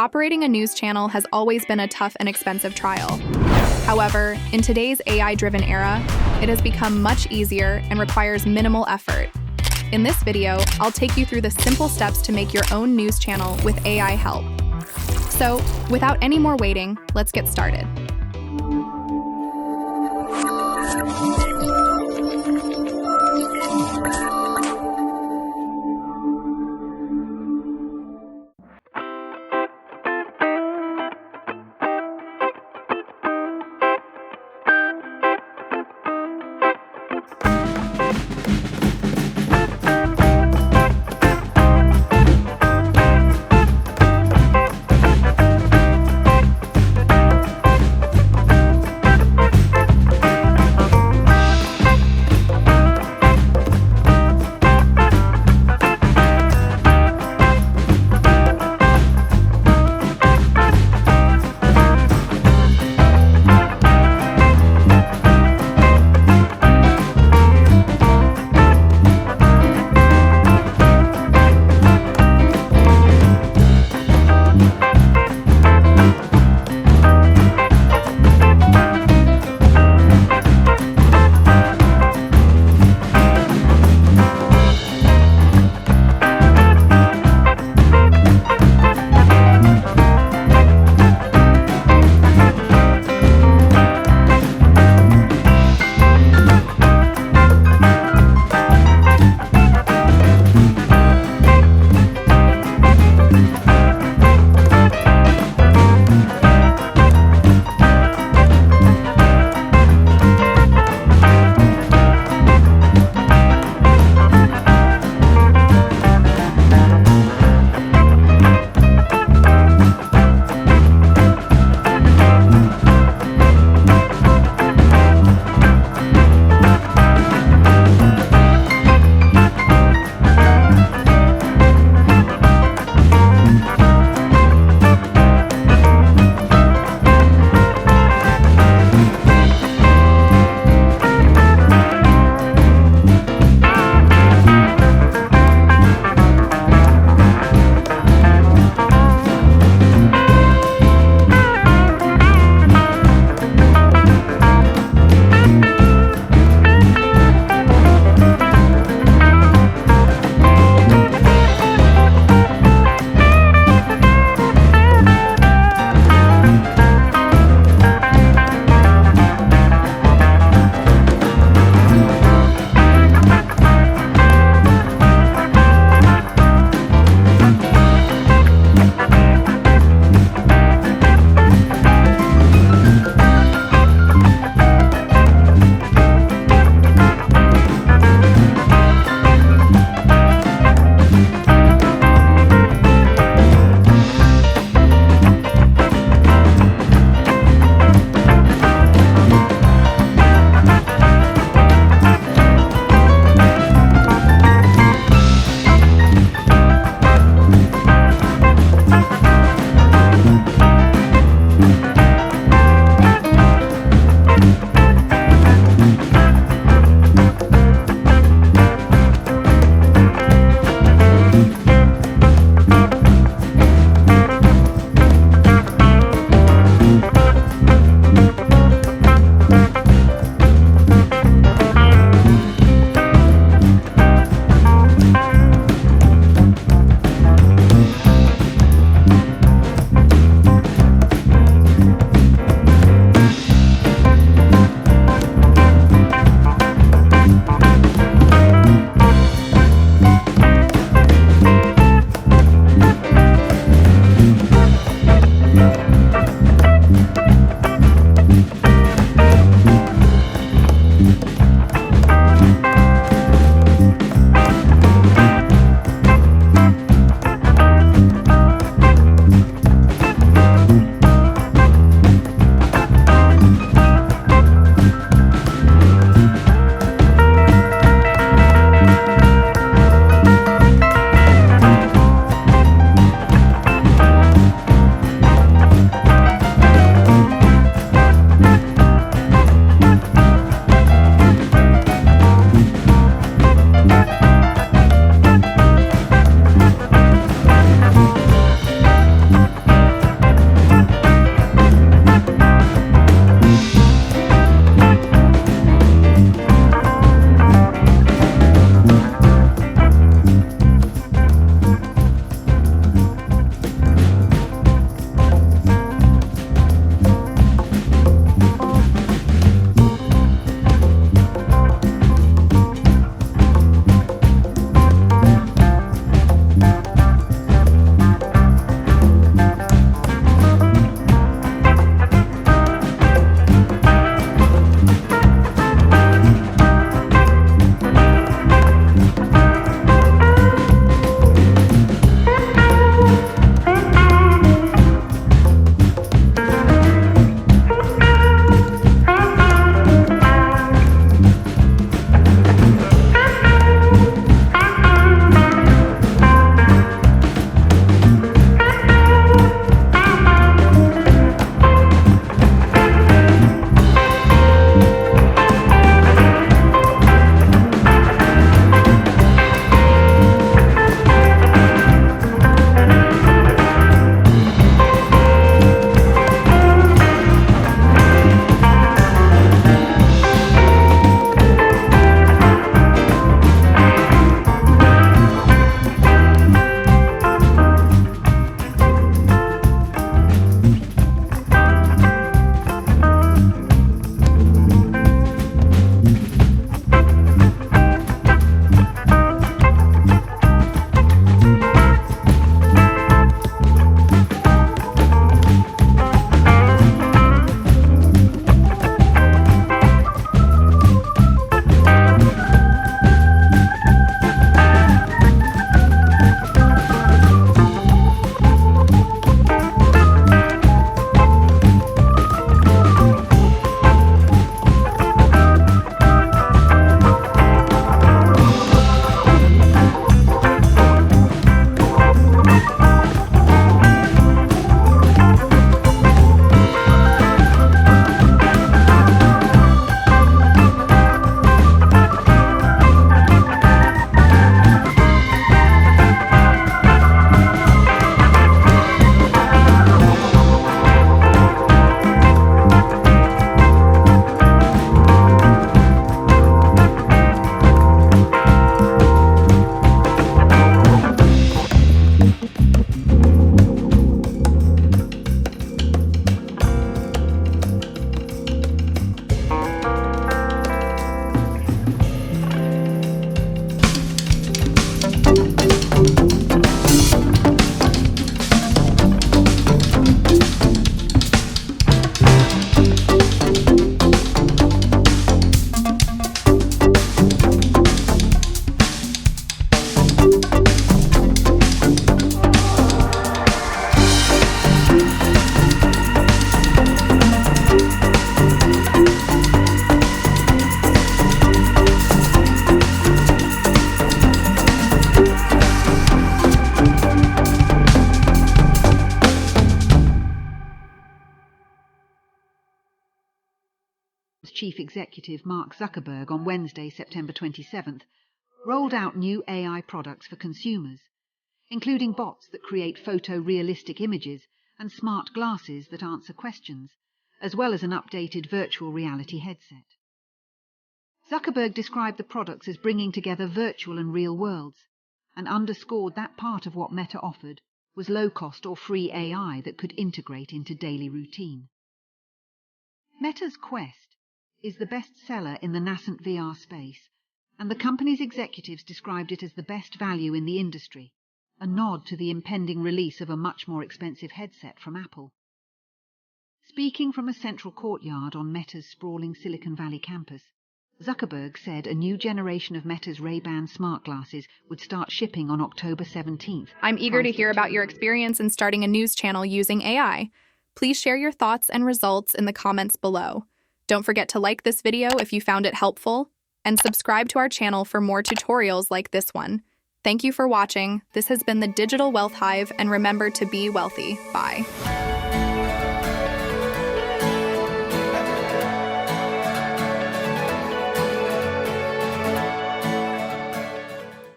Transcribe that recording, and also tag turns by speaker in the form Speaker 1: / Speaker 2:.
Speaker 1: Operating a news channel has always been a tough and expensive trial. However, in today's AI-driven era, it has become much easier and requires minimal effort. In this video, I'll take you through the simple steps to make your own news channel with AI help. So, without any more waiting, let's get started.
Speaker 2: chief executive Mark Zuckerberg on Wednesday, September 27th, rolled out new AI products for consumers, including bots that create photorealistic images and smart glasses that answer questions, as well as an updated virtual reality headset. Zuckerberg described the products as bringing together virtual and real worlds, and underscored that part of what Meta offered was low-cost or free AI that could integrate into daily routine. Meta's Quest is the best seller in the nascent VR space, and the company's executives described it as the best value in the industry, a nod to the impending release of a much more expensive headset from Apple. Speaking from a central courtyard on Meta's sprawling Silicon Valley campus, Zuckerberg said a new generation of Meta's Ray-Ban smart glasses would start shipping on October 17th.
Speaker 1: I'm eager to hear about your experience in starting a news channel using AI. Please share your thoughts and results in the comments below. Don't forget to like this video if you found it helpful, and subscribe to our channel for more tutorials like this one. Thank you for watching. This has been the Digital Wealth Hive, and remember to be wealthy. Bye.